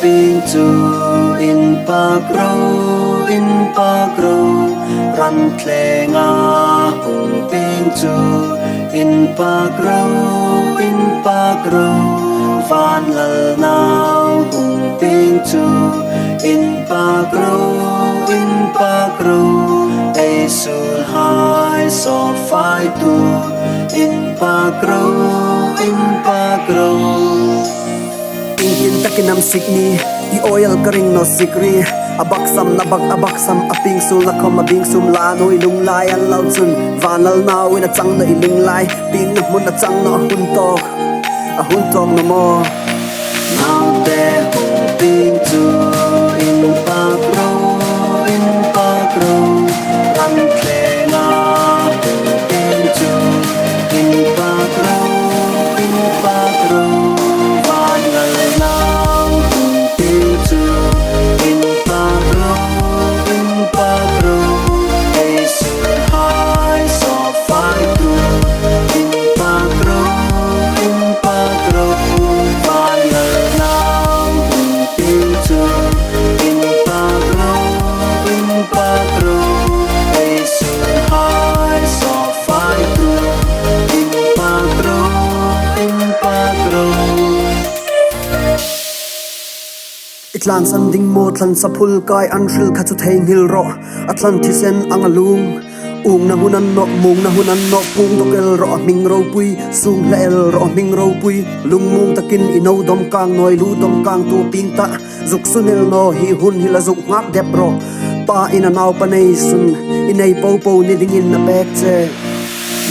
Ping chu in pa grow ran tlenga hung ping chu in pa grow van lal nao hung ping chu in pa grow ai sul hai so phai tu in pa grow Ingin takinam sikni I oil karing no sikri Abaksam na abaksam aping sul na kom abing sum la no ilung lai an lau chun vanal now in a chang no ilung lai ping na mun na chang no a hun tok no mo now te hung ping chu in pa grow ran tlenga hung ping chu in pa grow van lal nao hung ping chu in pa grow ai sul hai so phai tu in pa grow van lal nao hung ping chu in pa grow ai sul hai so phai tu in pa grow Itlan san ding mo tlan sa phul kai an ril kha chu thei hil ro Atlantisen angalung ung na hunan no mung na hunan no pung to kel ro ming ro pui sung lel ro ming ro pui lung mung takin ino dom kang noi lu dom kang tu ping ta zuk sunel no hi hun hila zuk ngap dep ro pa in a nau pa nei sun inei po ni ding in na bek che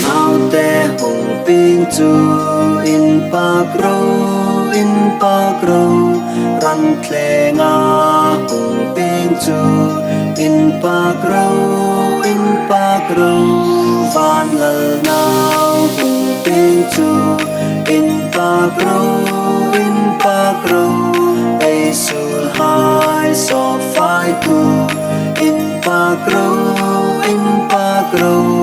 now te hung ping chu in pa grow ran tlenga hung ping chu in pa grow van lal nao hung ping chu in pa grow ai sul hai so phai tu in pa grow